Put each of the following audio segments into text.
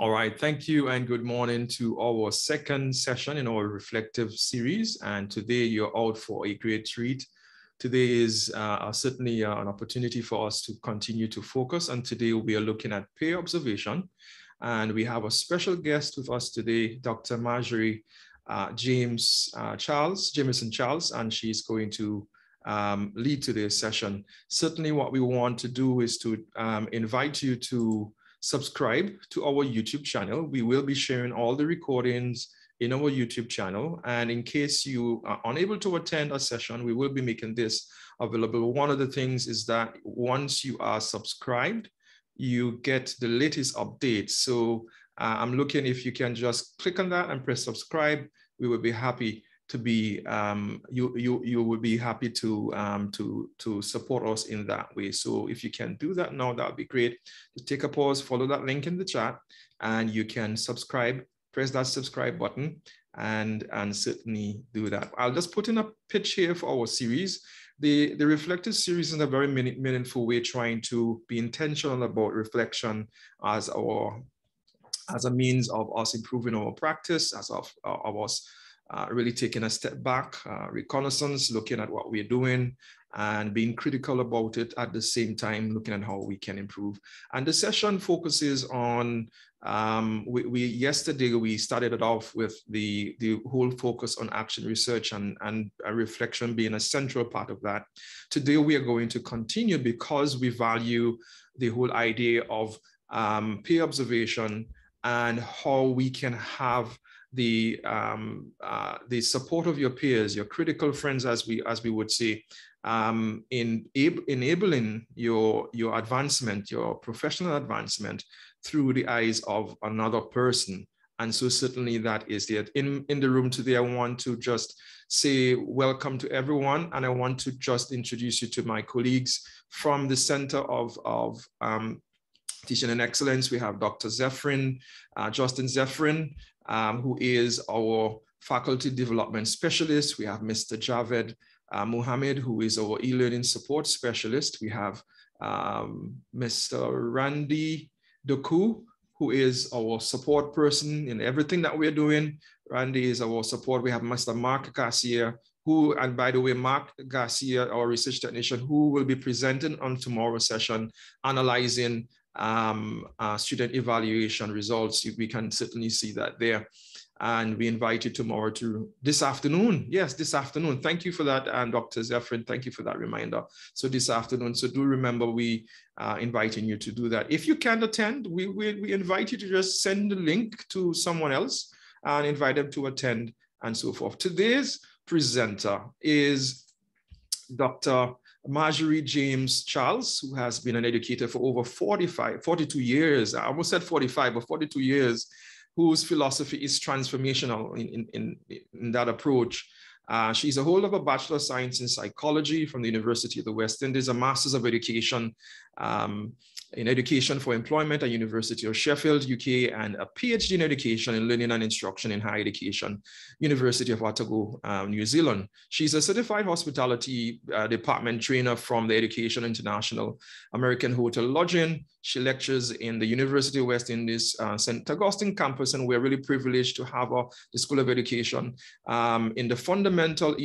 All right, thank you and good morning to our second session in our reflective series. And today you're out for a great treat. Today is certainly an opportunity for us to continue to focus. And today we are looking at peer observation. And we have a special guest with us today, Dr. Madgerie Jameson-Charles, and she's going to lead today's session. Certainly what we want to do is to invite you to subscribe to our YouTube channel. We will be sharing all the recordings in our YouTube channel. And in case you are unable to attend a session, we will be making this available. One of the things is that once you are subscribed, you get the latest updates. So I'm looking if you can just click on that and press subscribe. We will be happy to be, you will be happy to support us in that way. So if you can do that now, that would be great. Just take a pause, follow that link in the chat, and you can subscribe, press that subscribe button, and certainly do that. I'll just put in a pitch here for our series. The reflective series is in a very meaningful way, trying to be intentional about reflection as a means of us improving our practice, as of us really taking a step back, reconnaissance, looking at what we're doing and being critical about it at the same time, looking at how we can improve. And the session focuses on, yesterday we started it off with the whole focus on action research and a reflection being a central part of that. Today we are going to continue because we value the whole idea of peer observation and how we can have the support of your peers, your critical friends, as we would say, in enabling your advancement, your professional advancement through the eyes of another person. And so certainly that is it. In the room today, I want to just say welcome to everyone. And I want to just introduce you to my colleagues from the Center of Teaching and Excellence. We have Dr. Justin Zephyrin, who is our faculty development specialist. We have Mr. Javed Muhammad, who is our e-learning support specialist. We have Mr. Randy Doku, who is our support person in everything that we're doing. Randy is our support. We have Mr. Mark Garcia, who, and by the way, Mark Garcia, our research technician, who will be presenting on tomorrow's session, analyzing student evaluation results. We can certainly see that there. And we invite you tomorrow to this afternoon. Yes, this afternoon. Thank you for that. And Dr. Zephyrin, thank you for that reminder. So this afternoon, so do remember we are inviting you to do that. If you can't attend, we invite you to just send the link to someone else and invite them to attend and so forth. Today's presenter is Dr. Madgerie James-Charles, who has been an educator for over 42 years. I almost said 45, but 42 years, whose philosophy is transformational in that approach. She's a holder of a Bachelor of Science in Psychology from the University of the West Indies, a Master's of Education in Education for Employment at University of Sheffield, UK, and a PhD in Education in Learning and Instruction in Higher Education, University of Otago, New Zealand. She's a certified hospitality department trainer from the Education International American Hotel Lodging. She lectures in the University of West Indies, St. Augustine campus, and we're really privileged to have her, the School of Education, in the fundamental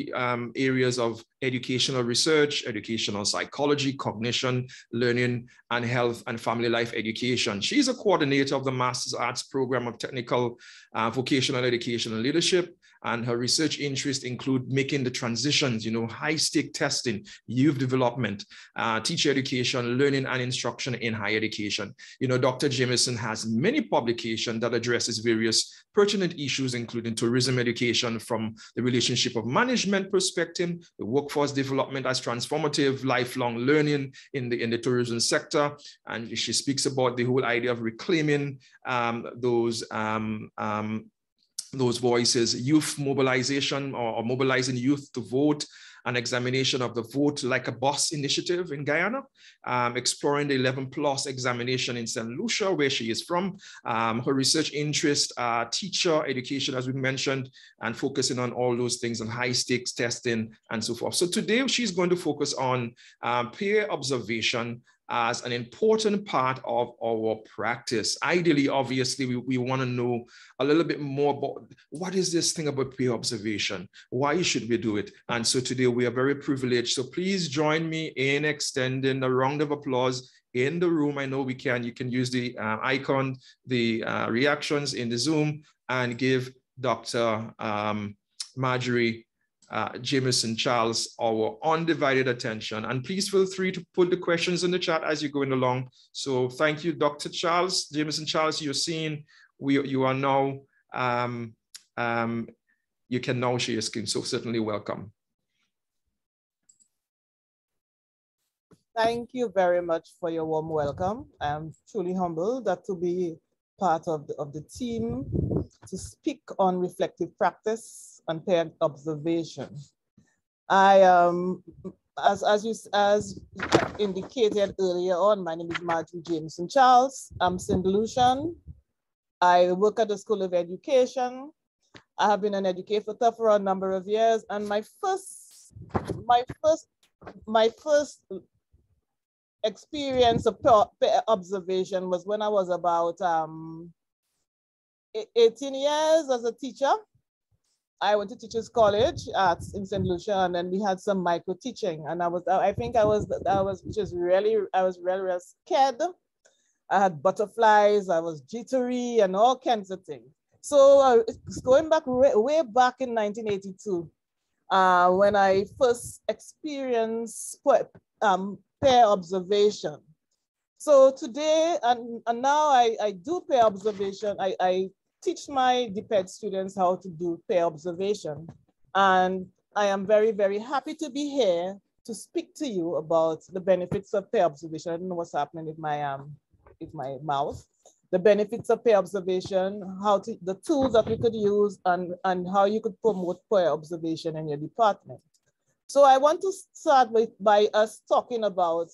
areas of educational research, educational psychology, cognition, learning, and health and family life education. She's a coordinator of the Master's Arts Program of Technical Vocational Education and Leadership, and her research interests include making the transitions, high-stake testing, youth development, teacher education, learning and instruction in higher education. Dr. Jameson has many publications that addresses various pertinent issues, including tourism education from the relationship of management perspective, the workforce development as transformative, lifelong learning in the tourism sector. And she speaks about the whole idea of reclaiming those voices, youth mobilization or mobilizing youth to vote, an examination of the Vote Like a Boss initiative in Guyana, exploring the 11+ examination in St. Lucia, where she is from. Her research interest, teacher education, as we mentioned, and focusing on all those things on high stakes testing and so forth. So today she's going to focus on peer observation as an important part of our practice. Ideally, obviously, we want to know a little bit more about what is this thing about peer observation? Why should we do it? And so today we are very privileged. So please join me in extending a round of applause in the room. I know you can use the icon, the reactions in the Zoom, and give Dr. Madgerie Jameson-Charles our undivided attention. And please feel free to put the questions in the chat as you're going along. So thank you, Dr. Charles, Jameson-Charles. You're seeing, you are now, you can now share your screen. So certainly welcome. Thank you very much for your warm welcome. I'm truly humbled that to be part of the team to speak on reflective practice and peer observation. I as indicated earlier on, my name is Madgerie Jameson-Charles. I'm St. Lucian. I work at the School of Education. I have been an educator for a number of years, and my first experience of peer observation was when I was about 18 years as a teacher. I went to Teachers College in St. Lucia, and then we had some micro teaching, and I was really scared. I had butterflies, I was jittery, and all kinds of things. So it's going back way back in 1982 when I first experienced peer observation. So today, and now I do peer observation. I teach my DPED students how to do peer observation. And I am very, very happy to be here to speak to you about the benefits of peer observation. I don't know what's happening with my mouth. The benefits of peer observation, the tools that we could use, and how you could promote peer observation in your department. So I want to start by us talking about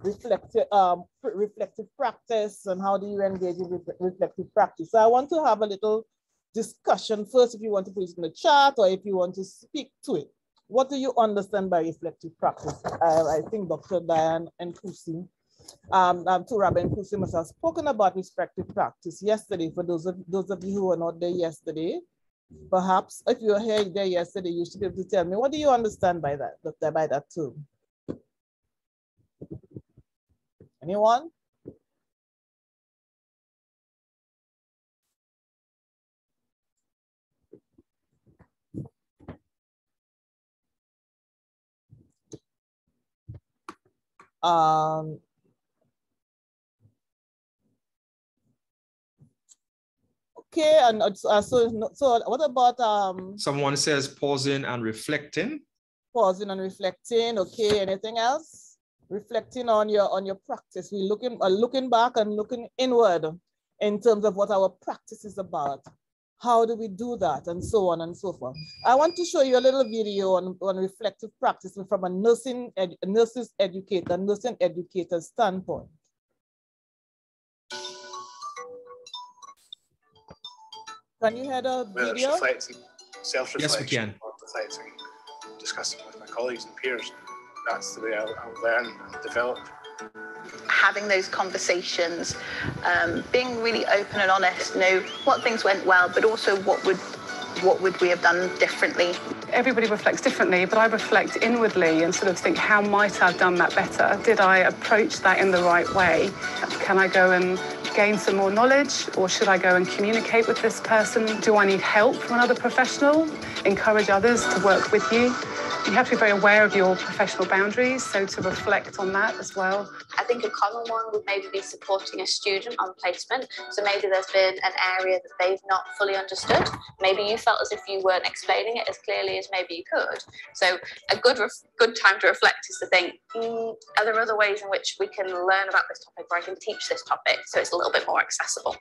reflective practice and how do you engage in reflective practice. So I want to have a little discussion first, if you want to put it in the chat or if you want to speak to it. What do you understand by reflective practice? I think Dr. Diane and Kusi, Turab and Kusi must have spoken about reflective practice yesterday. For those of you who were not there yesterday, perhaps if you were here there yesterday, you should be able to tell me, what do you understand by that term? Anyone? Okay, and so what about someone says pausing and reflecting. Pausing and reflecting. Okay, anything else? Reflecting on your practice. We looking back and looking inward in terms of what our practice is about. How do we do that, and so on and so forth. I want to show you a little video on reflective practice from a nursing educator standpoint. Can you hear the video? Self-reflection. Yes, we can. Reflecting, discussing with my colleagues and peers. That's the way I'll learn and develop. Having those conversations, being really open and honest, know what things went well, but also what would we have done differently. Everybody reflects differently, but I reflect inwardly and sort of think, how might I have done that better? Did I approach that in the right way? Can I go and gain some more knowledge, or should I go and communicate with this person? Do I need help from another professional? Encourage others to work with you. You have to be very aware of your professional boundaries, so to reflect on that as well. I think a common one would maybe be supporting a student on placement. So maybe there's been an area that they've not fully understood. Maybe you felt as if you weren't explaining it as clearly as maybe you could. So a good time to reflect is to think, are there other ways in which we can learn about this topic, or I can teach this topic so it's a little bit more accessible?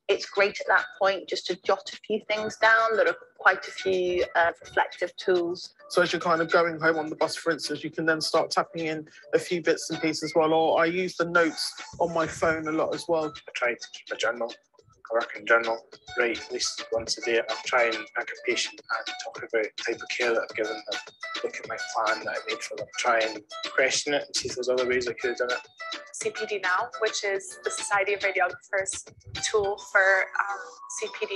It's great at that point just to jot a few things down. There are quite a few reflective tools. So as you're kind of going home on the bus, for instance, you can then start tapping in a few bits and pieces as well. Or I use the notes on my phone a lot as well. I try to keep a journal, a working journal, write at least once a day. I'll try and pick a patient and talk about the type of care that I've given them, look at my plan that I made for them, try and question it and see if there's other ways I could have done it. CPD Now, which is the Society of Radiographers tool for CPD,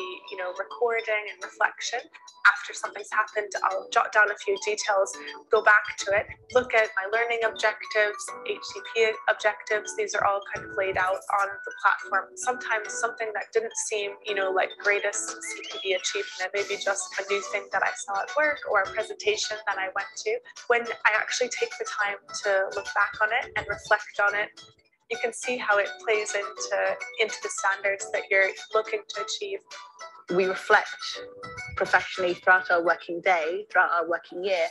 recording and reflection. After something's happened, I'll jot down a few details, go back to it, look at my learning objectives, HCP objectives. These are all kind of laid out on the platform. Sometimes something that didn't seem, like greatest CPD achievement, maybe just a new thing that I saw at work or a presentation that I went to. When I actually take the time to look back on it and reflect on it, you can see how it plays into the standards that you're looking to achieve. We reflect professionally throughout our working day, throughout our working year,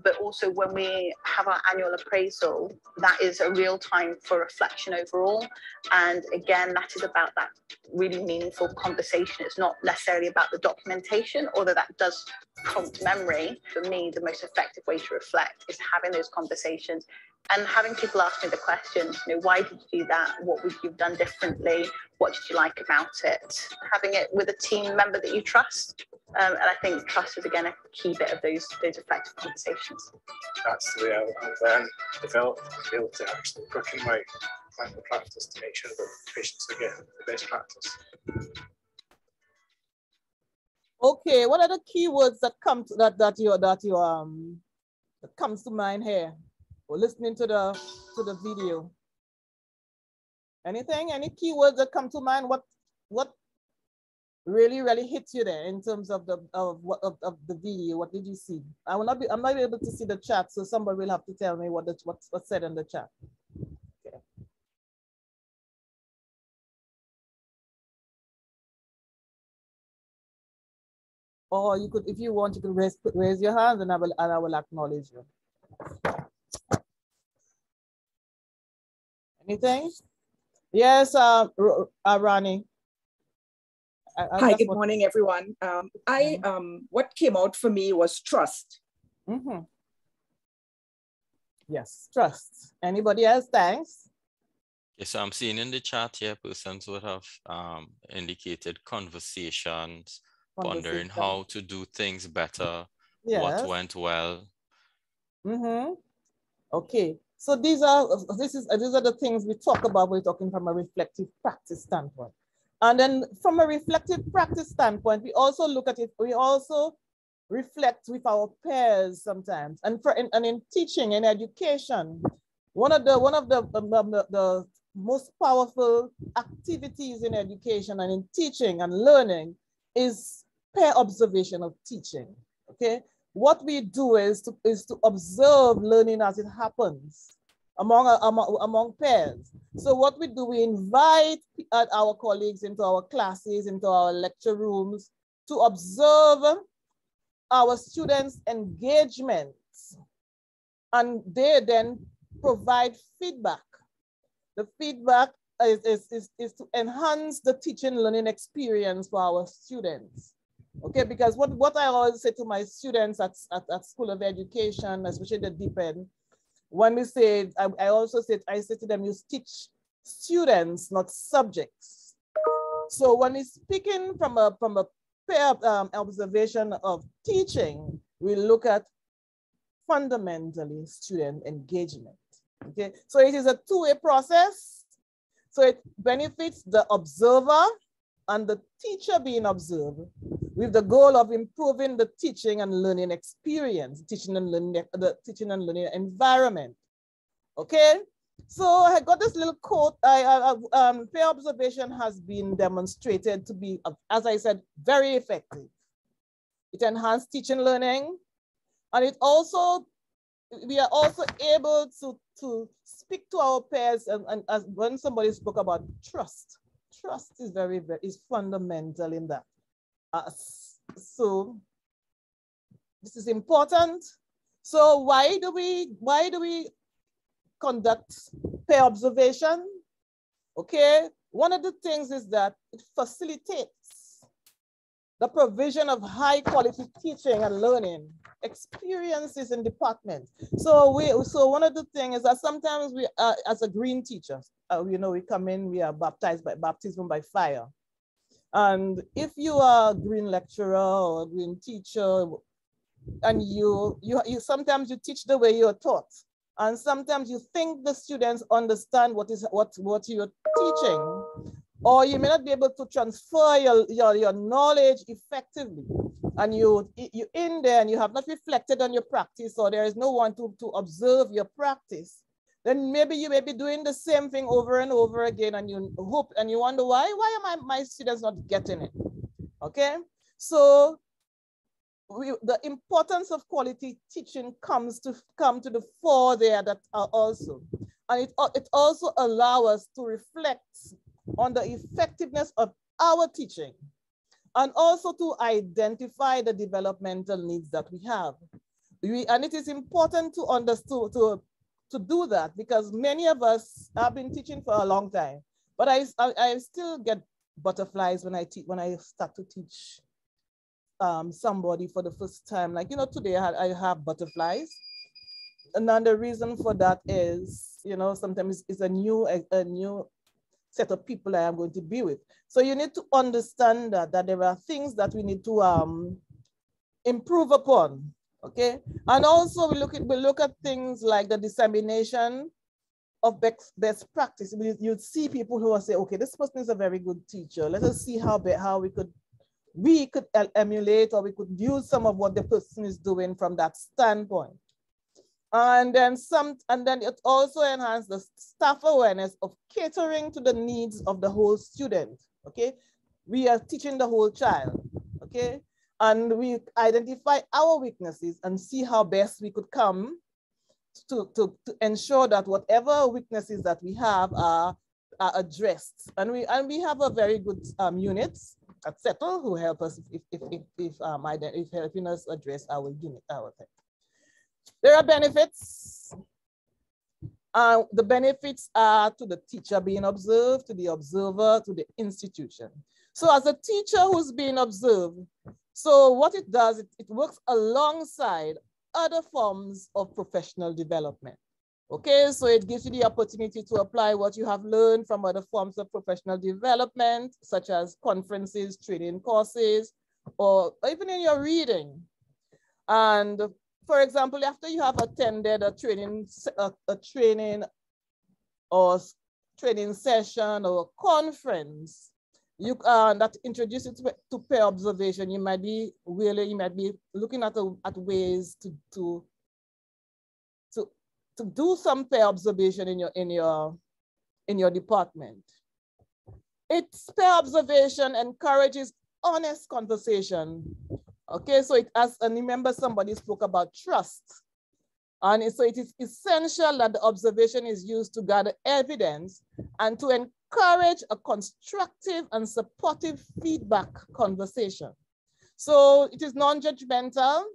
but also when we have our annual appraisal, that is a real time for reflection overall. And again, that is about that really meaningful conversation. It's not necessarily about the documentation, although that does prompt memory. For me, the most effective way to reflect is having those conversations and having people ask me the questions, why did you do that? What would you have done differently? What did you like about it? Having it with a team member that you trust. And I think trust is, again, a key bit of those effective conversations. That's the way I'll then develop and be able to actually put in my clinical practice to make sure that patients are getting the best practice. Okay, what are the keywords that come to that comes to mind here? Or listening to the video. Anything? Any keywords that come to mind? What really hits you there in terms of the video? What did you see? I'm not able to see the chat, so somebody will have to tell me what's said in the chat. Okay. Or you could, if you want, you can raise your hand and I will acknowledge you. Anything? Yes, Rani. Hi, good morning, everyone. What came out for me was trust. Mm-hmm. Yes, trust. Anybody else? Thanks. Yes, I'm seeing in the chat here, persons would have indicated conversations, pondering how to do things better, yes. What went well. Mm-hmm. Okay. So these are the things we talk about when we're talking from a reflective practice standpoint. And then from a reflective practice standpoint, we also look at it, we also reflect with our peers sometimes. And in teaching and education, one of the most powerful activities in education and in teaching and learning is peer observation of teaching. Okay. What we do is to observe learning as it happens among peers. So what we do, we invite our colleagues into our classes, into our lecture rooms to observe our students' engagements. And they then provide feedback. The feedback is to enhance the teaching learning experience for our students. Okay, because what I always say to my students at School of Education, especially the deep end, when we say, I say to them, you teach students, not subjects. So when we're speaking from a peer observation of teaching, we look at fundamentally student engagement. Okay, so it is a two-way process. So it benefits the observer and the teacher being observed, with the goal of improving the teaching and learning experience, the teaching and learning environment. Okay, so I got this little quote. Peer observation has been demonstrated to be, as I said, very effective. It enhanced teaching learning, and we are also able to speak to our peers. And as when somebody spoke about trust. Trust is fundamental in that. So this is important. So why do we conduct peer observation? Okay, one of the things is that it facilitates the provision of high quality teaching and learning experiences in departments. So one of the things is that sometimes we as a green teacher, we come in, we are baptized by baptism by fire. And if you are a green lecturer or a green teacher, and you sometimes you teach the way you're taught, And sometimes you think the students understand what you're teaching, or you may not be able to transfer your knowledge effectively. And you in there and you have not reflected on your practice, or there is no one to observe your practice. Then maybe you may be doing the same thing over and over again, and you hope and you wonder why am my students not getting it? Okay, so the importance of quality teaching come to the fore there that are also, and it also allows us to reflect on the effectiveness of our teaching, and also to identify the developmental needs that we have. And it is important to understand to do that, because many of us have been teaching for a long time, but I still get butterflies when I start to teach somebody for the first time. Like, you know, today I have butterflies. And then the reason for that is, you know, sometimes it's a new set of people I am going to be with. So you need to understand that there are things that we need to improve upon. Okay, and also we look at things like the dissemination of best practice. You'd see people who will say, okay, this person is a very good teacher. Let us see how we could emulate, or we could use some of what the person is doing from that standpoint. And then it also enhances the staff awareness of catering to the needs of the whole student. Okay, we are teaching the whole child. Okay. And we identify our weaknesses and see how best we could come to ensure that whatever weaknesses that we have are addressed. And we have a very good units at CETL who help us if helping us address our thing. There are benefits. The benefits are to the teacher being observed, to the observer, to the institution. So as a teacher who's being observed, so what it does, it works alongside other forms of professional development. Okay, so it gives you the opportunity to apply what you have learned from other forms of professional development, such as conferences, training courses, or even in your reading. And for example, after you have attended a training session or conference, that introduces you to peer observation, you might be looking at ways to do some peer observation in your department. Peer observation encourages honest conversation. Okay, so and remember somebody spoke about trust. And so it is essential that the observation is used to gather evidence and to encourage a constructive and supportive feedback conversation. So it is non-judgmental,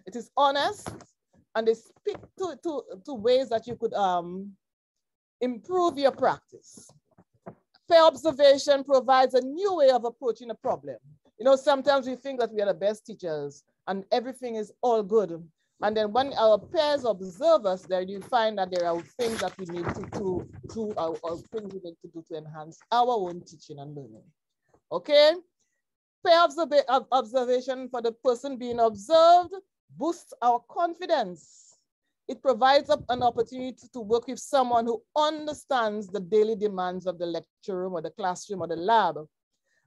it is honest, and they speak to ways that you could improve your practice. Peer observation provides a new way of approaching a problem. You know, sometimes we think that we are the best teachers and everything is all good. And then when our peers observe us, then you find that there are things that we need to do, or things we need to do to enhance our own teaching and learning. Okay? Peer observation for the person being observed boosts our confidence. It provides an opportunity to work with someone who understands the daily demands of the lecture room or the classroom or the lab.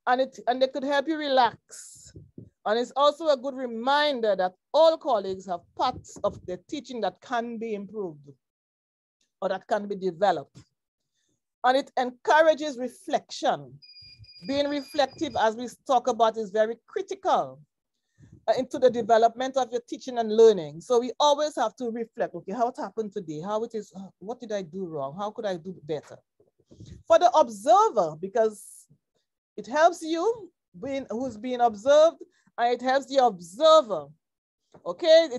And they could help you relax. And it's also a good reminder that all colleagues have parts of their teaching that can be improved or that can be developed. And it encourages reflection. Being reflective, as we talk about, is very critical into the development of your teaching and learning. So we always have to reflect, okay, how it happened today, how it is, what did I do wrong? How could I do better? For the observer, because it helps you who's being observed, and it helps the observer. Okay,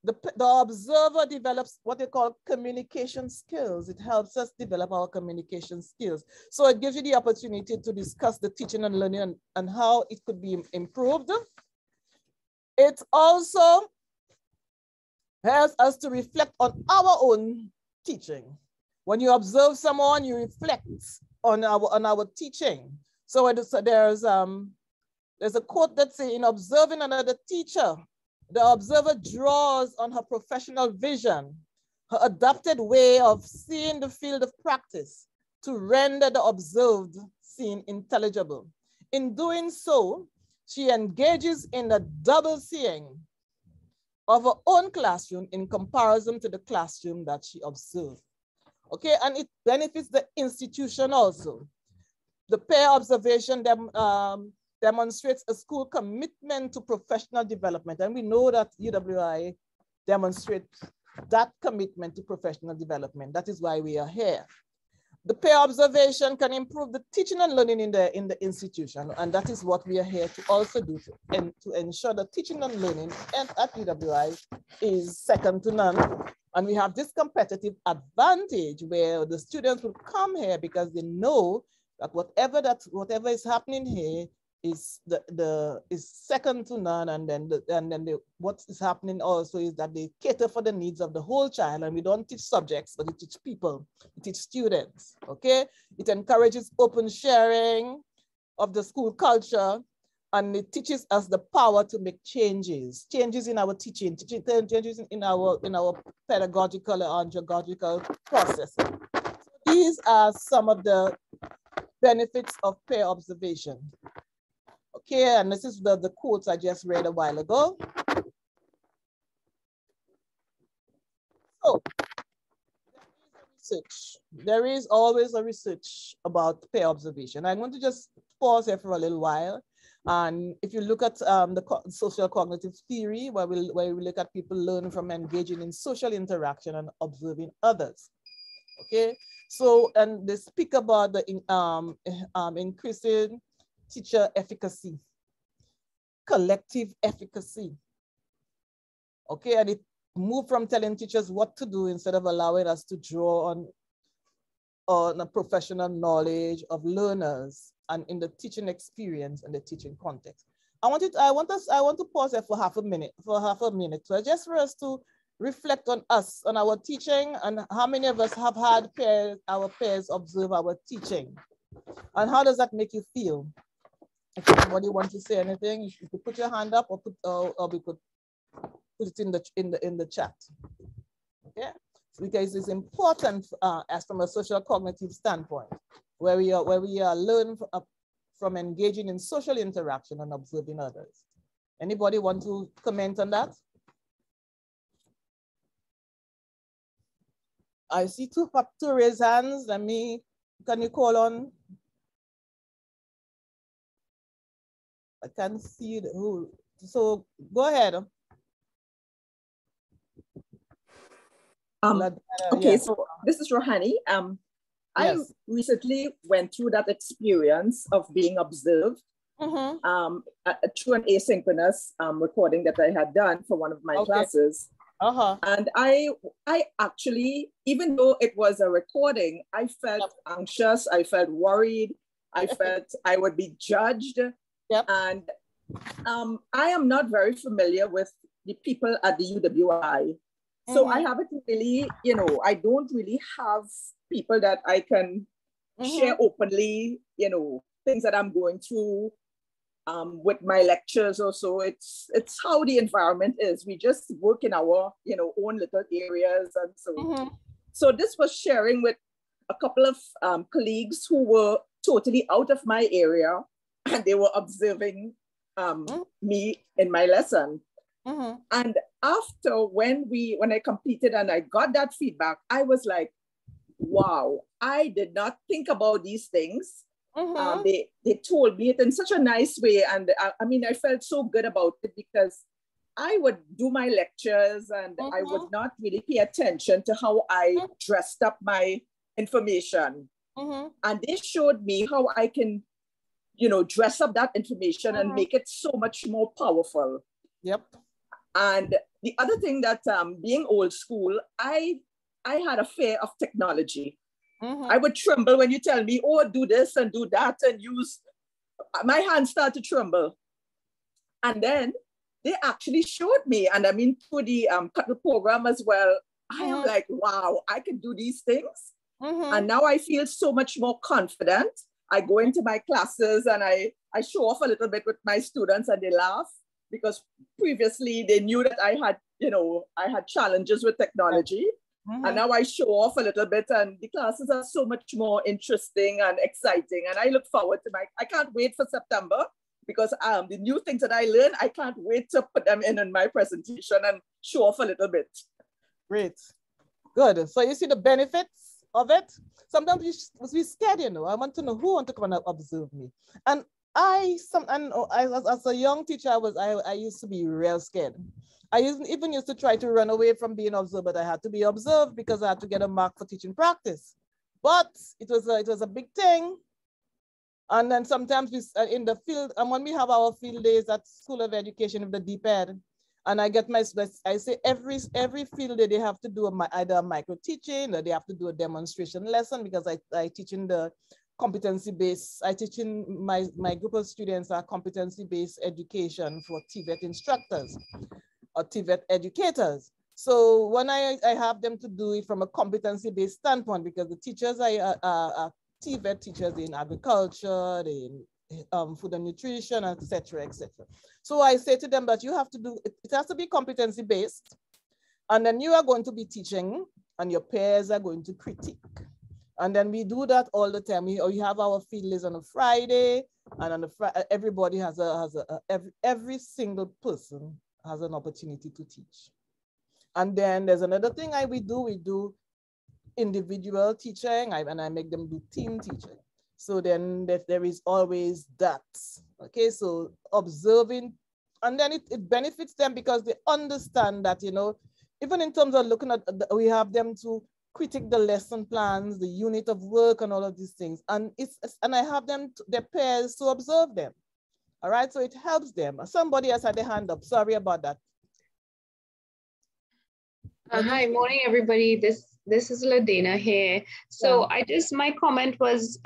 the observer develops what they call communication skills. It helps us develop our communication skills. So it gives you the opportunity to discuss the teaching and learning and how it could be improved. It also helps us to reflect on our own teaching. When you observe someone, you reflect on our teaching. So there's a quote that says, in observing another teacher, the observer draws on her professional vision, her adapted way of seeing the field of practice to render the observed scene intelligible. In doing so, she engages in a double seeing of her own classroom in comparison to the classroom that she observed. Okay, and it benefits the institution also. The peer observation demonstrates a school commitment to professional development, and we know that UWI demonstrates that commitment to professional development. That is why we are here. The peer observation can improve the teaching and learning in the institution, and that is what we are here to also do, to ensure that teaching and learning at UWI is second to none. And we have this competitive advantage where the students will come here because they know that whatever is happening here is second to none, and then what is happening also is that they cater for the needs of the whole child, and we don't teach subjects, but we teach people, we teach students. Okay, it encourages open sharing of the school culture, and it teaches us the power to make changes in our teaching, changes in our pedagogical and andragogical process. So these are some of the benefits of peer observation. Okay, and this is the quotes I just read a while ago. So there is always a research about peer observation. I'm going to just pause here for a little while. And if you look at the social cognitive theory, where we look at people learning from engaging in social interaction and observing others. Okay, so, and they speak about the increasing teacher efficacy, collective efficacy. Okay, and it moved from telling teachers what to do instead of allowing us to draw on a professional knowledge of learners and in the teaching experience and the teaching context. I want to pause there for half a minute, so just for us to reflect on us, on our teaching, and how many of us have had our peers observe our teaching, and how does that make you feel? If anybody wants to say anything, you could put your hand up, or we could put it in the chat. Okay, because it's important as from a social cognitive standpoint, where we are learning from engaging in social interaction and observing others. Anybody want to comment on that? I see two raised hands. Can you call on? I can't see who. So go ahead. Okay, yeah. So this is Rohani. Yes. I recently went through that experience of being observed through an asynchronous recording that I had done for one of my classes. And I actually, even though it was a recording, I felt anxious, I felt worried, I felt I would be judged. And I am not very familiar with the people at the UWI. So I haven't really, I don't really have people that I can share openly, things that I'm going through with my lectures or so. It's how the environment is. We just work in our, own little areas. And so, so this was sharing with a couple of colleagues who were totally out of my area, and they were observing me in my lesson. And after when I completed and I got that feedback, I was like, wow, I did not think about these things. They told me it in such a nice way. And I felt so good about it because I would do my lectures and I would not really pay attention to how I dressed up my information. And they showed me how I can, dress up that information and make it so much more powerful. And the other thing that being old school, I had a fear of technology. I would tremble when you tell me, oh, do this and do that and use, my hands start to tremble. And then they actually showed me, and through the CETL program as well, I am like, wow, I can do these things. And now I feel so much more confident. I go into my classes and I show off a little bit with my students and they laugh because previously they knew that I had, I had challenges with technology. And now I show off a little bit, and the classes are so much more interesting and exciting. And I look forward to I can't wait for September, because the new things that I learn, I can't wait to put them in my presentation and show off a little bit. Great, good. So you see the benefits of it. Sometimes we scared, you know. I want to know who want to come and observe me. And as a young teacher, I used to be real scared. I even used to try to run away from being observed, but I had to be observed because I had to get a mark for teaching practice. But it was a big thing. And then sometimes we in the field, and when we have our field days at School of Education with the deep ed, and I say every field day they have to do either a micro teaching, or they have to do a demonstration lesson, because I teach in the competency-based, I teach in my group of students are competency-based education for TVET instructors or TVET educators. So when I have them to do it from a competency-based standpoint, because the teachers are TVET teachers in agriculture, in food and nutrition, etc., etc. So I say to them that you have to do, it has to be competency-based, and then you are going to be teaching, and your peers are going to critique. And then we do that all the time. We have our field days on a Friday, and on the everybody every single person has an opportunity to teach. And then there's another thing we do individual teaching, and I make them do team teaching. So then there is always that. Okay, so observing, and then it benefits them because they understand that, you know, even in terms of looking at, we have them to critique the lesson plans, the unit of work, and all of these things. And I have them, their peers, to observe them. All right, so it helps them. Somebody else had their hand up. Sorry about that. Hi, morning, everybody. This is Ladena here. So my comment was,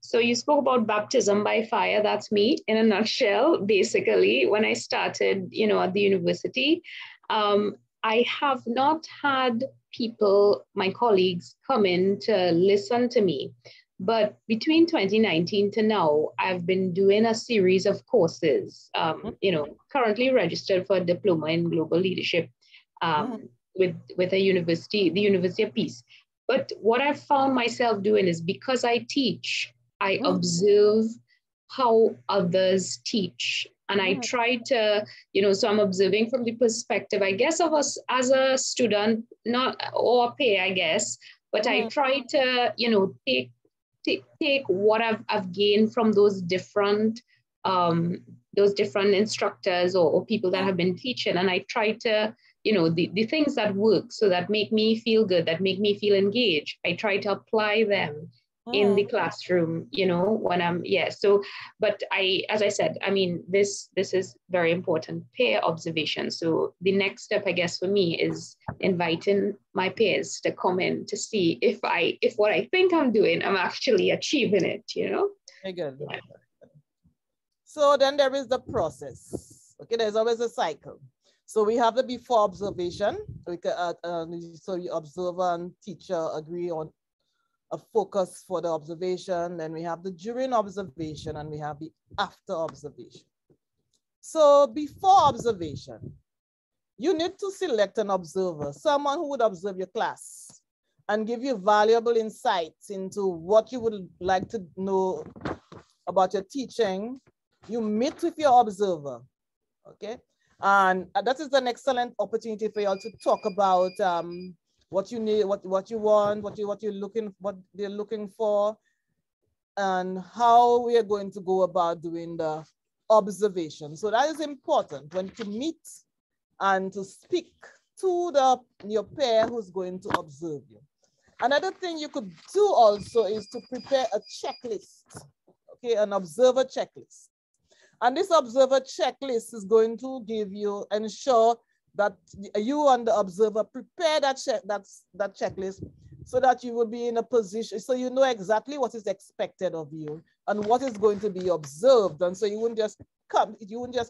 so you spoke about baptism by fire. That's me in a nutshell. Basically, when I started, you know, at the university, I have not had people, my colleagues, come in to listen to me. But between 2019 to now, I've been doing a series of courses, you know, currently registered for a diploma in global leadership with a university, the University of Peace. But what I've found myself doing is, because I teach, I observe how others teach. And I try to, you know, so I'm observing from the perspective, I guess, of us as a student, not or a peer, I guess, but I try to, you know, take what I've gained from those different instructors or people that have been teaching, and I try to, you know, the things that work, so that make me feel good, that make me feel engaged, I try to apply them in the classroom, you know, when I'm, so, but as I said, I mean, this is very important, peer observation. So the next step, I guess, for me is inviting my peers to come in to see if what I think I'm doing, I'm actually achieving it, you know? Very good. Yeah. So then there is the process. Okay, there's always a cycle. So we have the before observation. So you observer and teacher agree on a focus for the observation. Then we have the during observation, and we have the after observation. So before observation, you need to select an observer, someone who would observe your class and give you valuable insights into what you would like to know about your teaching. You meet with your observer, okay? And that is an excellent opportunity for you all to talk about what you need, what you want, what they're looking for, and how we are going to go about doing the observation. So that is important, when to meet and to speak to your peer who's going to observe you. Another thing you could do also is to prepare a checklist, okay, an observer checklist. And this observer checklist is going to ensure that you and the observer prepare that checklist, so that you will be in a position, so you know exactly what is expected of you and what is going to be observed. And so you wouldn't just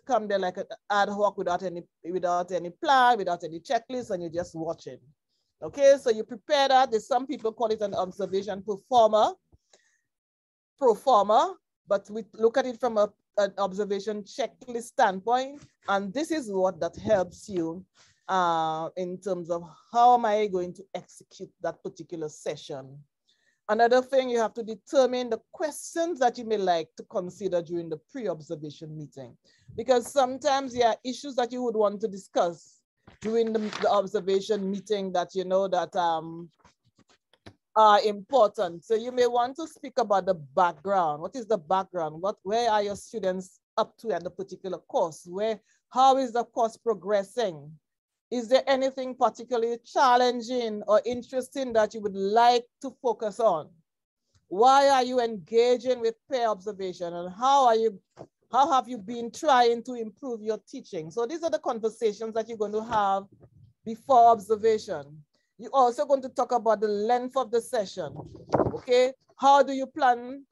come there like an ad hoc without any plan, without any checklist, and you're just watching. Okay, so you prepare that. There's some people call it an observation pro forma, but we look at it from an observation checklist standpoint, and this is what that helps you in terms of how am I going to execute that particular session. Another thing, you have to determine the questions that you may like to consider during the pre-observation meeting, because sometimes there are issues that you would want to discuss during the observation meeting that you know that are important. So you may want to speak about the background. What is the background? Where are your students up to at the particular course? How is the course progressing? Is there anything particularly challenging or interesting that you would like to focus on? Why are you engaging with peer observation, and how have you been trying to improve your teaching? So these are the conversations that you're going to have before observation. You're also going to talk about the length of the session, okay? How do you plan,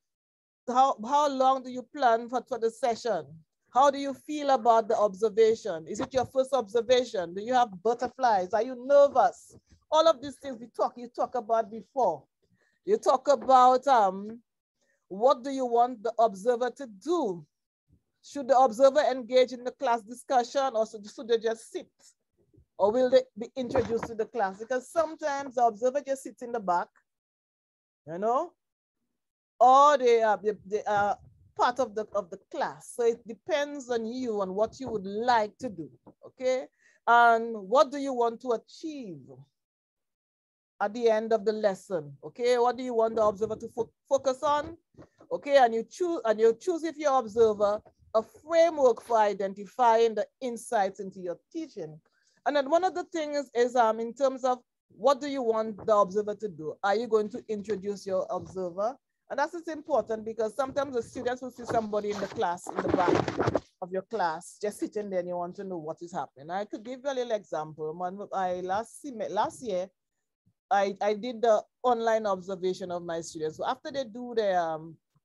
how long do you plan for the session? How do you feel about the observation? Is it your first observation? Do you have butterflies? Are you nervous? All of these things you talk about before. You talk about what do you want the observer to do? Should the observer engage in the class discussion, or should they just sit? Or will they be introduced to the class? Because sometimes the observer just sits in the back, you know, or they are part of the class. So it depends on you and what you would like to do, okay? And what do you want to achieve at the end of the lesson, okay? What do you want the observer to focus on, okay? And you choose if you're observer a framework for identifying the insights into your teaching. And then one of the things is in terms of what do you want the observer to do? Are you going to introduce your observer? And that's important because sometimes the students will see somebody in the class, in the back of your class, just sitting there and you want to know what is happening. I could give you a little example. Last year, I did the online observation of my students. So after they do their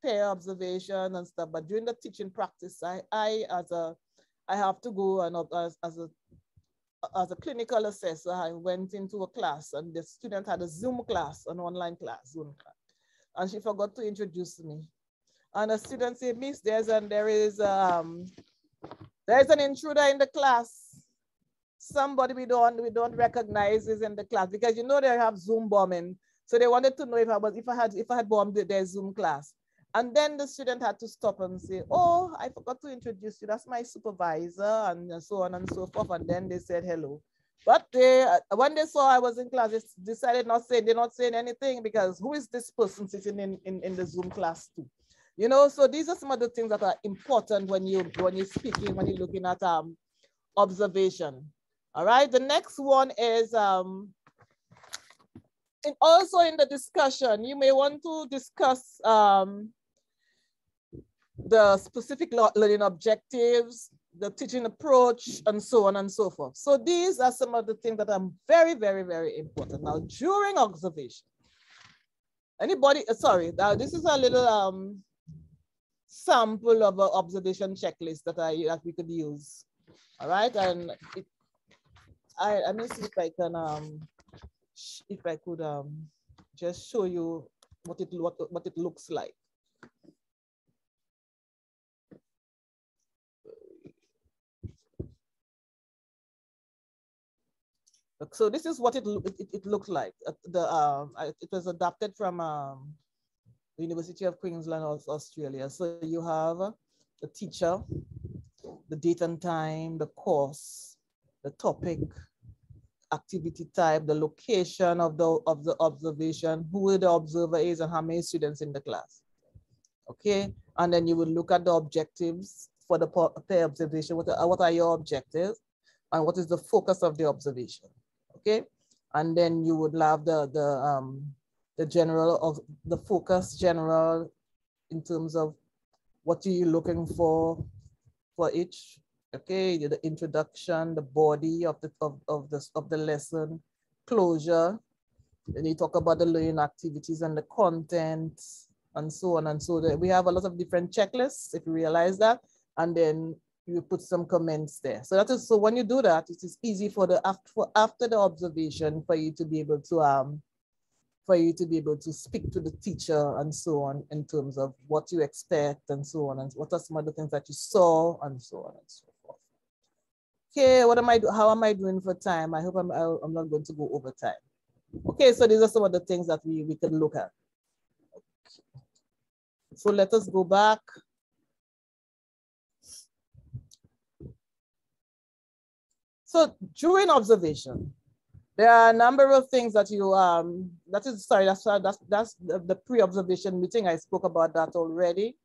pair observation and stuff, but during the teaching practice, I have to go and as a clinical assessor, I went into a class and the student had a Zoom class, an online class, Zoom class. And she forgot to introduce me. And a student said, Miss, there is an intruder in the class. Somebody we don't recognize is in the class, because you know they have Zoom bombing. So they wanted to know if I had bombed their Zoom class. And then the student had to stop and say, oh, I forgot to introduce you. That's my supervisor, and so on and so forth. And then they said hello. But when they saw I was in class, they decided they're not saying anything, because who is this person sitting in the Zoom class too? You know, so these are some of the things that are important when you're speaking, when you're looking at observation. All right, the next one is, also in the discussion, you may want to discuss the specific learning objectives, the teaching approach, and so on and so forth. So these are some of the things that are very, very, very important. Now, during observation, now this is a little sample of an observation checklist that we could use. All right, and let me see if I could just show you what it looks like. So this is what it looks like. It was adapted from the University of Queensland, Australia. So you have the teacher, the date and time, the course, the topic, activity type, the location of the observation, who the observer is, and how many students in the class. Okay, and then you will look at the objectives for the pair observation. What are your objectives, and what is the focus of the observation? Okay, and then you would have the general of the focus general in terms of what are you looking for each. Okay, the introduction, the body of the lesson, closure. Then you talk about the learning activities and the content, and so on and so on. We have a lot of different checklists, if you realize that, and then you put some comments there. So so when you do that, it is easy for after the observation for you to be able to speak to the teacher and so on, in terms of what you expect and so on, and what are some of the things that you saw and so on and so forth. Okay, what am I how am I doing for time? I hope I'm not going to go over time. Okay, so these are some of the things that we can look at. Okay. So let us go back. So during observation, there are a number of things that you that's the pre-observation meeting. I spoke about that already.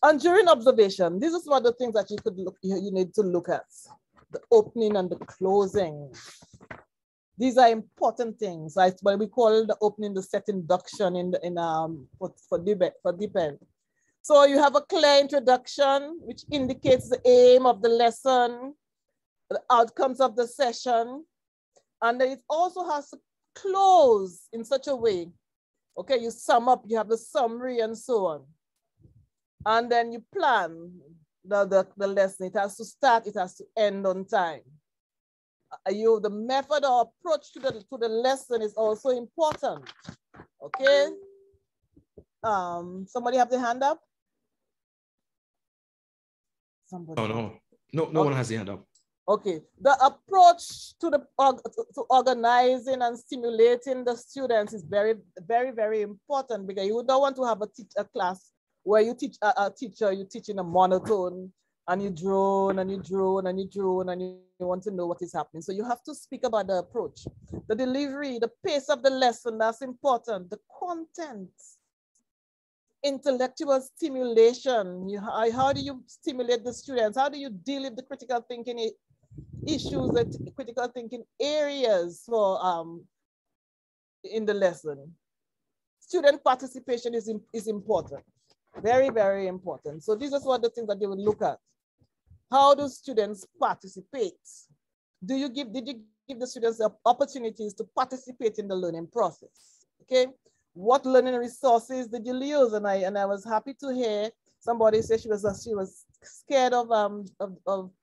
And during observation, these are some of the things that you need to look at. The opening and the closing. These are important things. Right? But we call the opening the set induction for depend. So you have a clear introduction, which indicates the aim of the lesson, the outcomes of the session, and then it also has to close in such a way. Okay, you sum up, you have the summary and so on. And then you plan the lesson. It has to start, it has to end on time. The method or approach to the lesson is also important. Okay. Somebody have their hand up? Somebody. No one has their hand up. Okay, the approach to organizing and stimulating the students is very, very, very important, because you don't want to have a class where you teach you teach in a monotone and you drone and you drone and you drone and you want to know what is happening. So you have to speak about the approach, the delivery, the pace of the lesson, that's important, the content, intellectual stimulation. How do you stimulate the students? How do you deal with the critical thinking issues, the critical thinking areas for in the lesson? Student participation is important, very, very important. So these are some of the things that they would look at. How do students participate? Did you give the students the opportunities to participate in the learning process? Okay, what learning resources did you use? And I was happy to hear somebody say she was scared of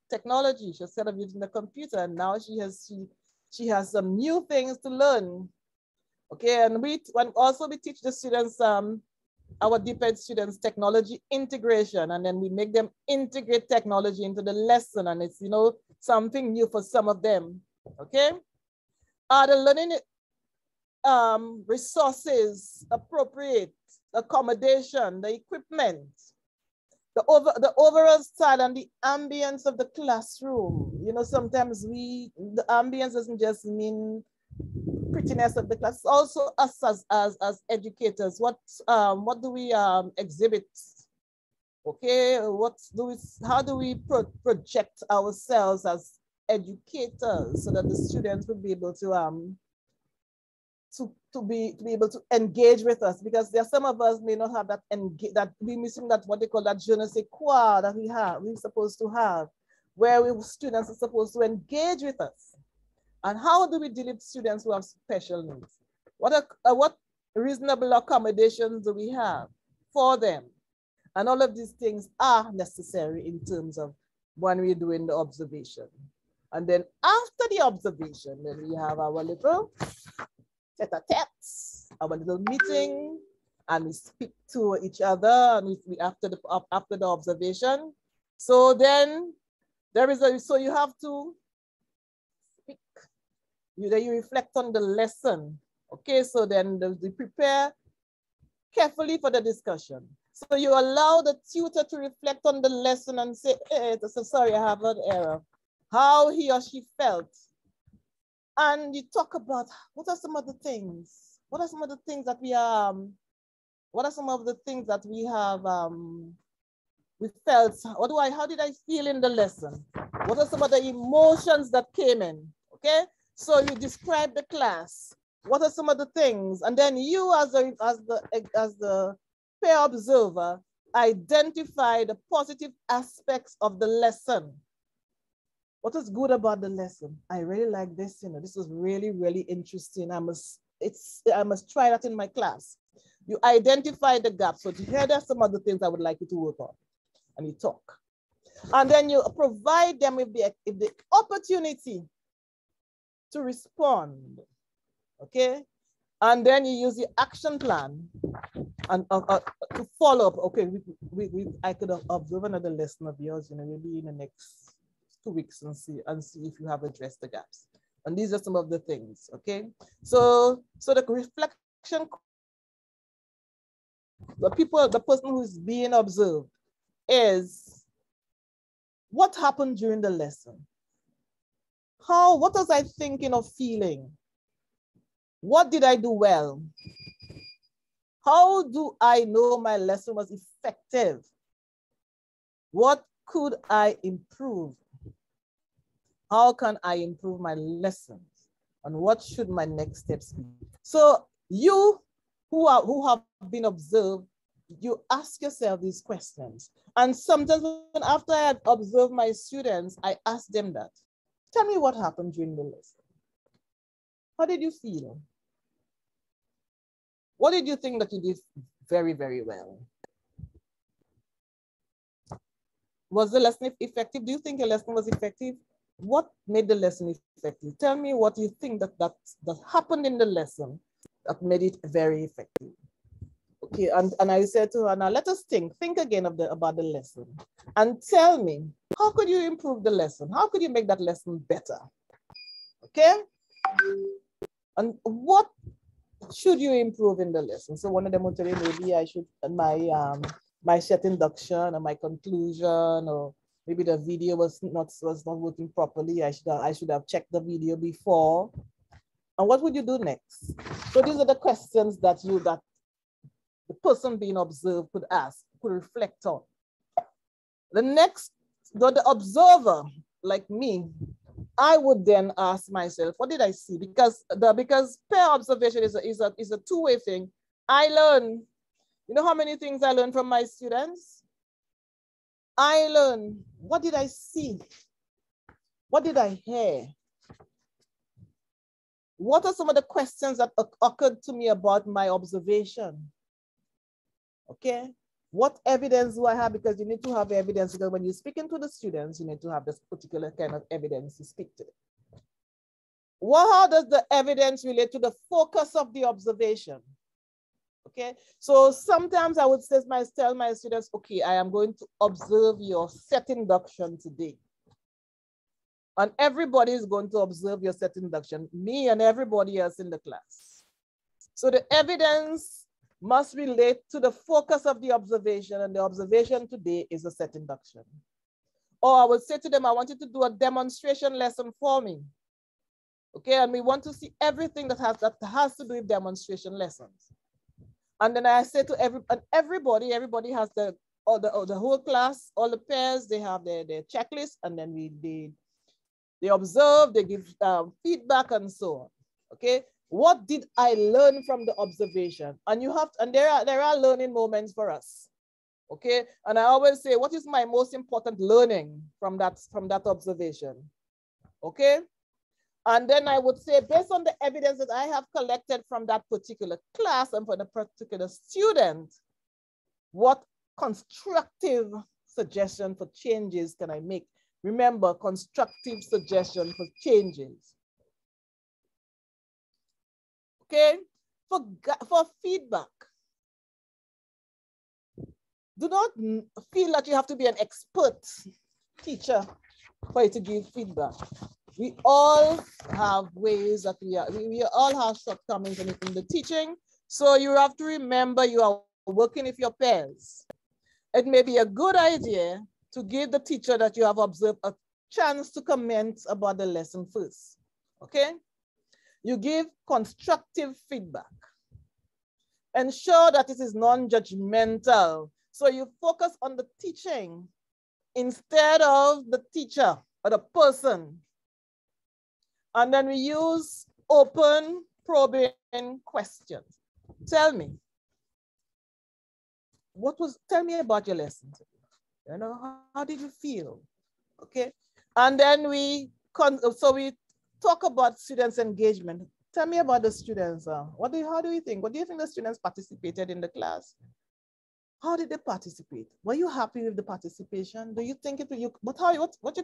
technology. She was scared of using the computer, and now she has some new things to learn. Okay, and we teach the students, our DPED students, technology integration, and then we make them integrate technology into the lesson, and it's something new for some of them. Okay, the learning resources appropriate, accommodation, the equipment, the overall style and the ambience of the classroom. Sometimes the ambience doesn't just mean prettiness of the class, it's also us as educators. What do we exhibit? Okay, how do we project ourselves as educators so that the students will be able to be able to engage with us, because there are some of us may not have that we're missing that, what they call that je ne sais quoi that we're supposed to have, where students are supposed to engage with us. And how do we deal with students who have special needs? What reasonable accommodations do we have for them? And all of these things are necessary in terms of when we're doing the observation. And then after the observation, then we have our little tete-a-tete, our little meeting, and we speak to each other, and we after the observation. So then so you have to speak. Then you reflect on the lesson. Okay, so then you prepare carefully for the discussion. So you allow the tutor to reflect on the lesson and say, hey, sorry, I have an error. How he or she felt. And you talk about what are some of the things? What are some of the things that we felt? How did I feel in the lesson? What are some of the emotions that came in? Okay, so you describe the class. What are some of the things? And then you as the peer observer, identify the positive aspects of the lesson. What is good about the lesson? I really like this, this was really, really interesting. I must try that in my class. You identify the gaps. So here are some of the things I would like you to work on. And you talk. And then you provide them with the opportunity to respond. Okay? And then you use the action plan and to follow up. Okay, I could observe another lesson of yours, maybe in the next 2 weeks and see if you have addressed the gaps. And these are some of the things, okay? So the reflection, the person who's being observed is what happened during the lesson? What was I thinking or feeling? What did I do well? How do I know my lesson was effective? What could I improve? How can I improve my lessons? And what should my next steps be? So you who have been observed, you ask yourself these questions. And sometimes after I had observed my students, I ask them that. Tell me what happened during the lesson. How did you feel? What did you think that you did very, very well? Was the lesson effective? Do you think your lesson was effective? What made the lesson effective? Tell me what you think that happened in the lesson that made it very effective. Okay, and I said to her, now let us think again about the lesson and tell me, how could you improve the lesson? How could you make that lesson better? Okay? And what should you improve in the lesson? So one of them would tell you, maybe I should, my set induction or my conclusion, or maybe the video was not working properly. I should have checked the video before. And what would you do next? So these are the questions that the person being observed could ask, could reflect on. The observer, like me, I would then ask myself, what did I see? Because peer observation is a two-way thing. I learn. You know how many things I learned from my students? I learned, what did I see? What did I hear? What are some of the questions that occurred to me about my observation? Okay, what evidence do I have? Because you need to have evidence, because when you're speaking to the students, you need to have this particular kind of evidence to speak to them. How does the evidence relate to the focus of the observation? Okay, so sometimes I would tell my students, okay, I am going to observe your set induction today. And everybody is going to observe your set induction, me and everybody else in the class. So the evidence must relate to the focus of the observation, and the observation today is a set induction. Or I would say to them, I want you to do a demonstration lesson for me. Okay, and we want to see everything that has to do with demonstration lessons. And then I say to everybody has the whole class, all the pairs, they have their checklist, and then they observe, they give feedback and so on. Okay, what did I learn from the observation? And there are learning moments for us. Okay, and I always say, what is my most important learning from that observation? Okay. And then I would say, based on the evidence that I have collected from that particular class and from the particular student, what constructive suggestion for changes can I make? Remember, constructive suggestion for changes. Okay, for feedback. Do not feel that you have to be an expert teacher for you to give feedback. We all have ways that we all have shortcomings in the teaching. So you have to remember you are working with your peers. It may be a good idea to give the teacher that you have observed a chance to comment about the lesson first. Okay? You give constructive feedback. Ensure that it is non-judgmental. So you focus on the teaching instead of the teacher or the person. And then we use open, probing questions. Tell me about your lesson. You know, how did you feel? Okay. And then we talk about students' engagement. Tell me about the students. How do you think? What do you think the students participated in the class? How did they participate? Were you happy with the participation? Do you think what you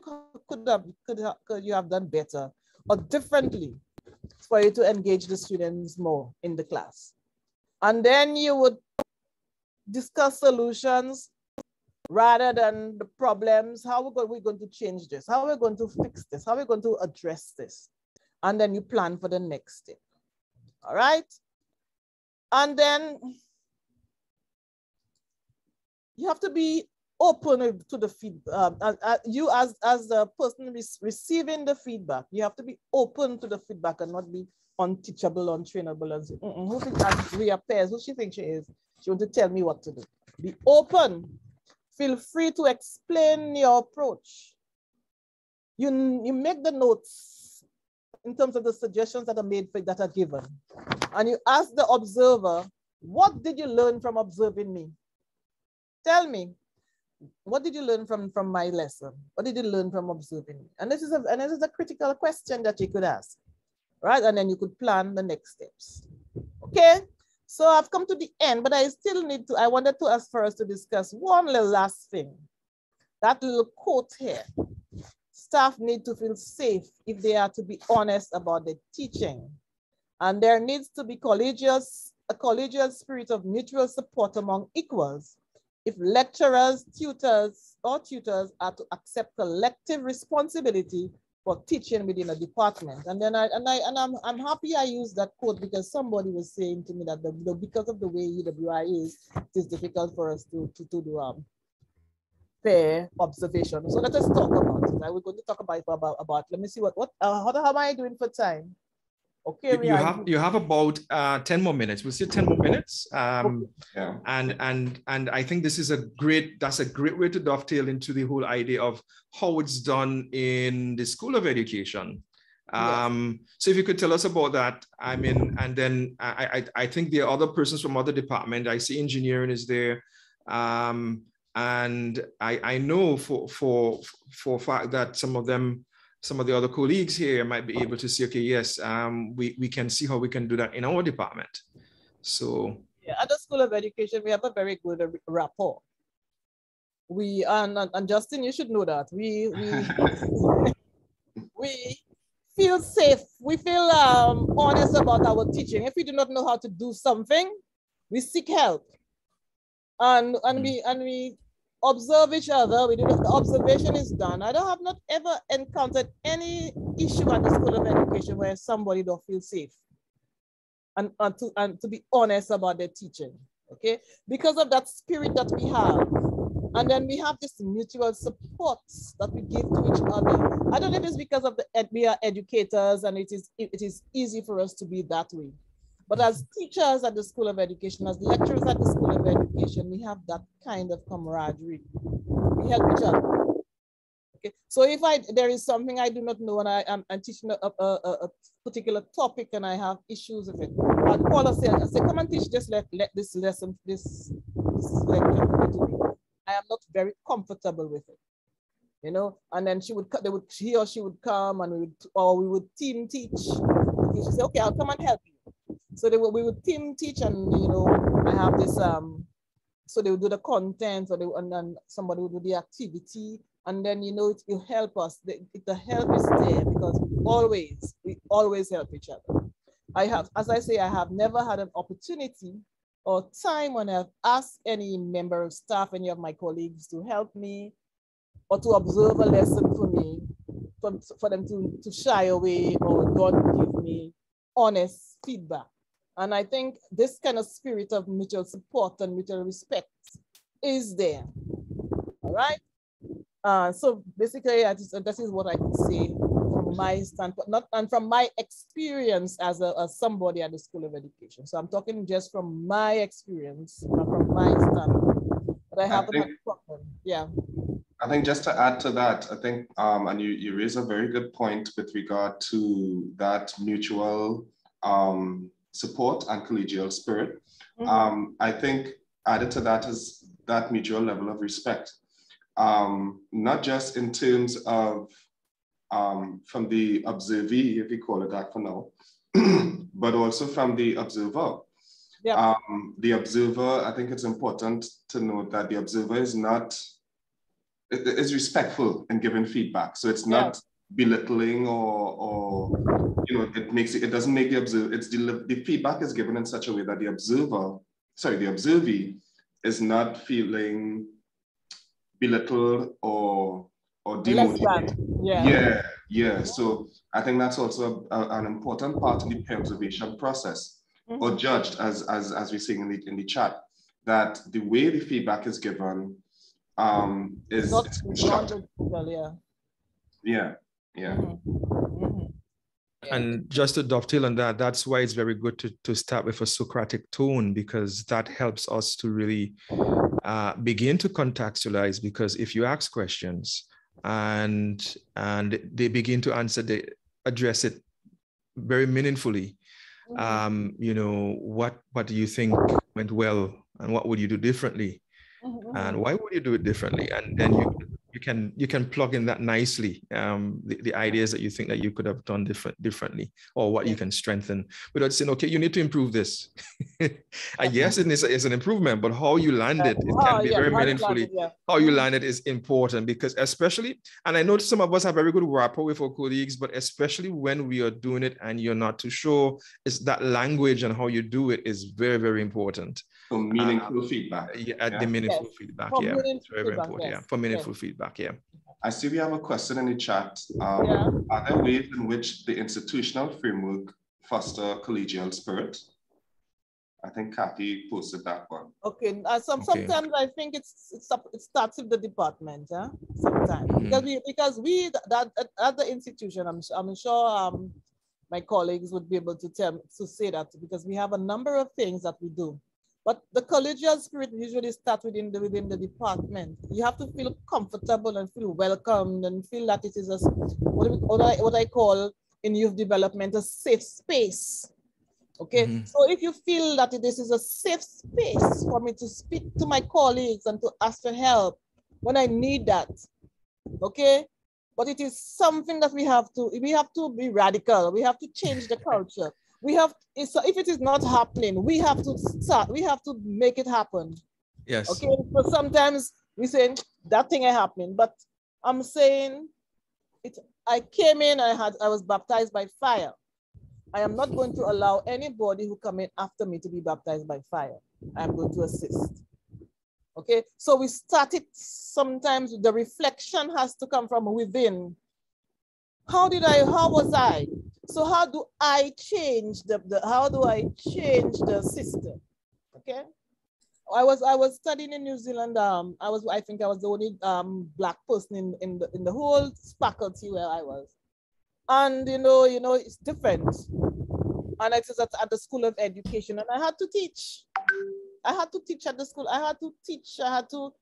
could you have done better or differently for you to engage the students more in the class? And then you would discuss solutions rather than the problems. How are we going to change this? How are we going to fix this? How are we going to address this? And then you plan for the next step. All right. And then you have to be open to the feedback. You as the person receiving the feedback, you have to be open to the feedback and not be unteachable, untrainable, and say, who thinks Andrea Perez, who she thinks she is? She wants to tell me what to do. Be open. Feel free to explain your approach. You make the notes in terms of the suggestions that are made for that are given. And you ask the observer, what did you learn from observing me? Tell me, what did you learn from my lesson? What did you learn from observing me? And this is a critical question that you could ask, right? And then you could plan the next steps. Okay, so I've come to the end, but I still need to, I wanted to ask for us to discuss one little last thing. That little quote here. Staff need to feel safe if they are to be honest about their teaching. And there needs to be a collegial spirit of mutual support among equals. If lecturers, tutors are to accept collective responsibility for teaching within a department. And then I'm happy I used that quote because somebody was saying to me that because of the way UWI is, it is difficult for us to do fair observation. So let us talk about it. We're going to talk about let me see how am I doing for time? Okay, you have about 10 more minutes. We'll see 10 more minutes. Yeah. And I think this is that's a great way to dovetail into the whole idea of how it's done in the School of Education. Yes. So if you could tell us about that, I mean, and then I think there are other persons from other departments. I see engineering is there. And I know for a fact that some of the other colleagues here might be able to say, okay, yes, we can see how we can do that in our department. So yeah, at the School of Education, we have a very good rapport. And Justin, you should know that we feel safe. We feel honest about our teaching. If we do not know how to do something, we seek help, and we observe each other. We do the observation is done. I have not ever encountered any issue at the School of Education where somebody don't feel safe and to be honest about their teaching. Okay, because of that spirit that we have. And then we have this mutual support that we give to each other. I don't know if it's because of we are educators and it is easy for us to be that way. But as teachers at the School of Education, as lecturers at the School of Education, we have that kind of camaraderie. We help each other. Okay. So if there is something I do not know and I'm teaching a particular topic and I have issues with it, I'd call her and say, come and teach this this lesson, this lecture for me today. I am not very comfortable with it, you know. And then he or she would come and we would team teach. She said, okay, I'll come and help you. So we would team teach, and you know, I have this so they would do the content, and then somebody would do the activity, and then you know it will help us. The help is there because we always help each other. As I say, I have never had an opportunity or time when I've asked any member of staff, any of my colleagues to help me or to observe a lesson for me, for them to shy away or don't give me honest feedback. And I think this kind of spirit of mutual support and mutual respect is there. All right. So basically, that is what I can say from my standpoint, and from my experience as somebody at the School of Education. So I'm talking just from my experience, from my standpoint. But I haven't had a problem. Yeah. I think just to add to that, I think, and you raise a very good point with regard to that mutual support and collegial spirit. Mm-hmm. I think added to that is that mutual level of respect, not just in terms of from the observee, if we call it that for now, but also from the observer. Yeah. The observer, I think it's important to note that the observer is respectful in giving feedback. So it's not belittling or you know, it doesn't make the observer, the feedback is given in such a way that the observee is not feeling belittled or demotivated. Yeah. So I think that's also an important part in the peer observation process, or judged, as we're seeing in the chat, that the way the feedback is given is constructive. Yeah. And just to dovetail on that, that's why it's very good to start with a Socratic tone, because that helps us to really begin to contextualize. Because if you ask questions and they begin to answer, they address it very meaningfully. What do you think went well, and what would you do differently, and why would you do it differently? And then you can plug in that nicely, the ideas that you think that you could have done differently, or what you can strengthen, without saying, okay, you need to improve this. And yes, it's an improvement, but how you land it can be very meaningfully. How you land it is important, because especially, and I know some of us have very good rapport with our colleagues, but especially when we are doing it and you're not too sure, it's that language and how you do it is very, very important. For meaningful feedback. The meaningful feedback. It's very, very important. For meaningful feedback. I see we have a question in the chat. Are there ways in which the institutional framework foster collegial spirit? I think Kathy posted that one. Okay. Sometimes I think it starts with the department. Sometimes because we at the institution, I'm sure my colleagues would be able to say that, because we have a number of things that we do. But the collegial spirit usually starts within the department. You have to feel comfortable and feel welcomed and feel that it is what I call in youth development a safe space. Okay, so if you feel that this is a safe space for me to speak to my colleagues and to ask for help when I need that, okay, but it is something that we have to be radical. We have to change the culture. If it is not happening, we have to make it happen. Yes. Okay. So sometimes we say that thing ain't happening, but I'm saying I came in, I was baptized by fire. I am not going to allow anybody who come in after me to be baptized by fire. I'm going to assist. Okay. So we started, sometimes the reflection has to come from within. How was I? So how do I change how do I change the system? Okay. I was studying in New Zealand. I think I was the only Black person in the whole faculty where I was. And it's different. And it was at the School of Education, and I had to teach. I had to teach at the school. I had to teach the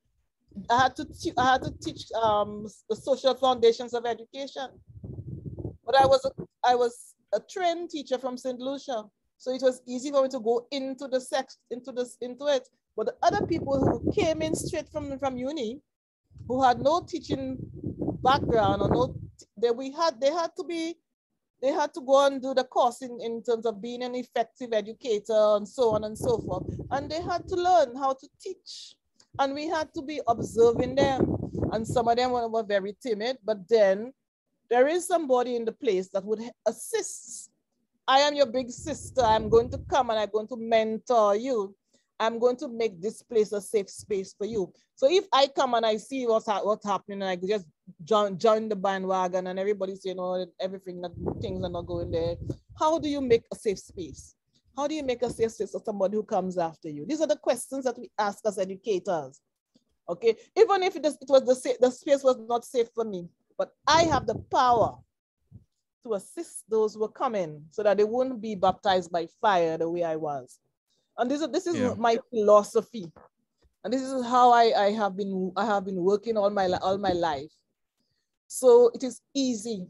social foundations of education. But I was a trained teacher from St. Lucia, so it was easy for me to go into it. But the other people who came in straight from uni, who had no teaching background or they had to go and do the course in terms of being an effective educator and so on and so forth. And they had to learn how to teach. And we had to be observing them. And some of them were very timid, but then there is somebody in the place that would assist. I am your big sister. I'm going to come and I'm going to mentor you. I'm going to make this place a safe space for you. So if I come and I see what's happening and I just join the bandwagon and everybody's saying, oh, things are not going there, how do you make a safe space? How do you make a safe space for somebody who comes after you? These are the questions that we ask as educators. Okay, even if the space was not safe for me, but I have the power to assist those who are coming so that they wouldn't be baptized by fire the way I was. And this is my philosophy, and this is how I have been working all my life. So it is easy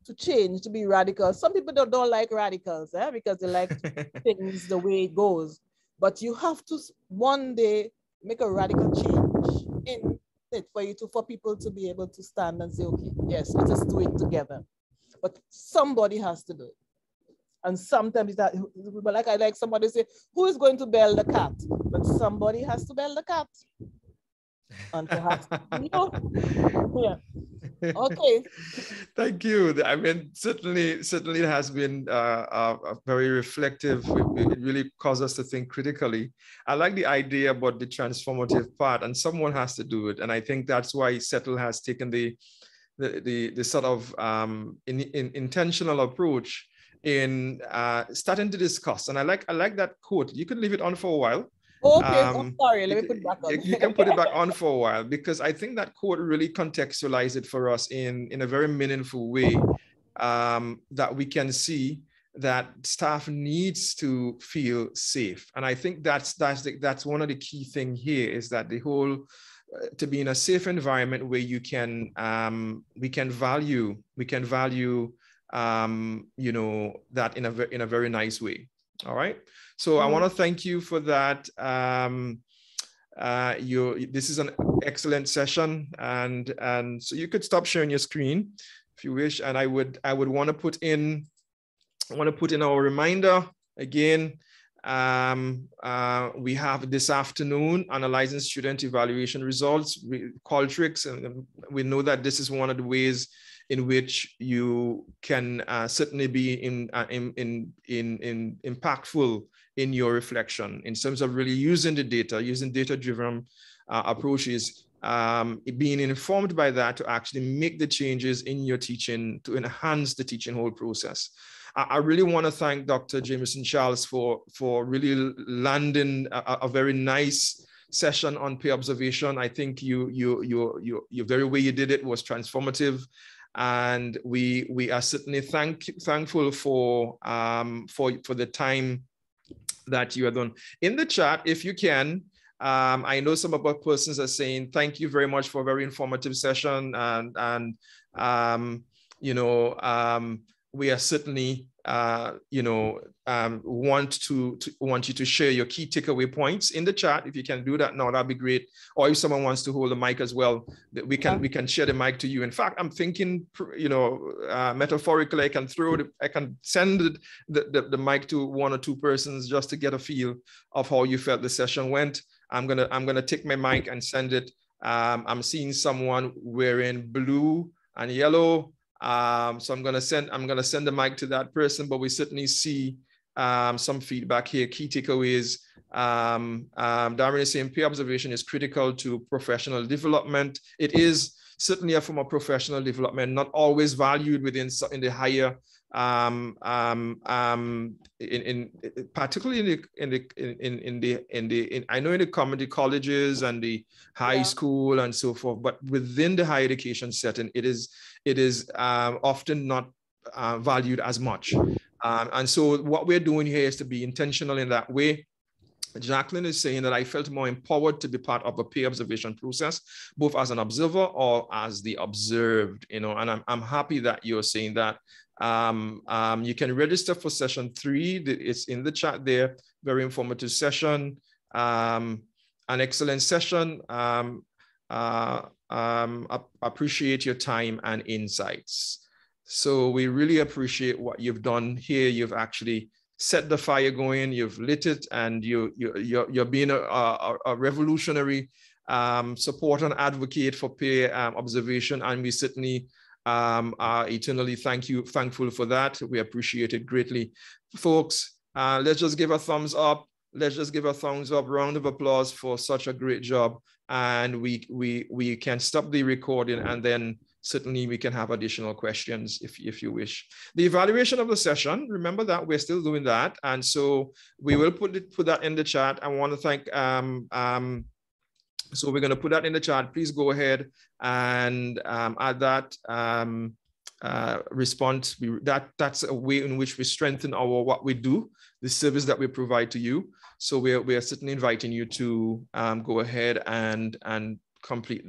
to change, to be radical. Some people don't like radicals, because they like things the way it goes. But you have to one day make a radical change in it for people to be able to stand and say, okay, yes, let us do it together. But somebody has to do it. And sometimes that, but like somebody say, who is going to bail the cat? But somebody has to bail the cat. And perhaps, Okay. Thank you. I mean, certainly it has been very reflective. It really caused us to think critically. I like the idea about the transformative part, and someone has to do it. And I think that's why CETL has taken the sort of intentional approach in starting to discuss. And I like that quote. You can leave it on for a while. Okay, sorry, let me put it back on. You can put it back on for a while, because I think that quote really contextualized it for us in a very meaningful way, that we can see that staff needs to feel safe. And I think that's one of the key things here, is that the whole to be in a safe environment where you can we can value you know, that in a very nice way. All right. So I want to thank you for that. This is an excellent session, and so you could stop sharing your screen if you wish. And I would want to put in our reminder again. We have this afternoon analyzing student evaluation results, Qualtrics, and we know that this is one of the ways in which you can certainly be impactful in your reflection in terms of really using the data, using data-driven approaches, being informed by that to actually make the changes in your teaching to enhance the teaching whole process. I really want to thank Dr. Jameson-Charles for really landing a very nice session on peer observation. I think your very way you did it was transformative. And we are certainly thankful for the time that you have done. In the chat, if you can, I know some of our persons are saying thank you very much for a very informative session, and you know, we are certainly want you to share your key takeaway points in the chat. If you can do that now, that'd be great. Or if someone wants to hold the mic as well, we can share the mic to you. In fact, I'm thinking, you know, metaphorically, I can send the mic to one or two persons just to get a feel of how you felt the session went. I'm gonna take my mic and send it. I'm seeing someone wearing blue and yellow. So I'm gonna send the mic to that person, but we certainly see some feedback here. Key takeaways. Darren is saying peer observation is critical to professional development. It is certainly a form of professional development, not always valued in the higher, particularly I know in the community colleges and the high school and so forth, but within the higher education setting, it is often not valued as much. And so what we're doing here is to be intentional in that way. Jacqueline is saying that I felt more empowered to be part of a peer observation process, both as an observer or as the observed, you know, and I'm happy that you're saying that. You can register for session 3. It's in the chat there. Very informative session, an excellent session. Appreciate your time and insights. So we really appreciate what you've done here. You've actually set the fire going, you've lit it, and you're being a revolutionary supporter and advocate for peer observation, and we certainly are eternally thankful for that. We appreciate it greatly. Folks, let's just give a thumbs up. Let's just give a thumbs up, round of applause for such a great job. And we can stop the recording, and then certainly we can have additional questions if you wish. The evaluation of the session, remember that we're still doing that. And so we will put that in the chat. I want to thank, so we're going to put that in the chat. Please go ahead and add that response. That's a way in which we strengthen what we do, the service that we provide to you. So we are certainly inviting you to go ahead and complete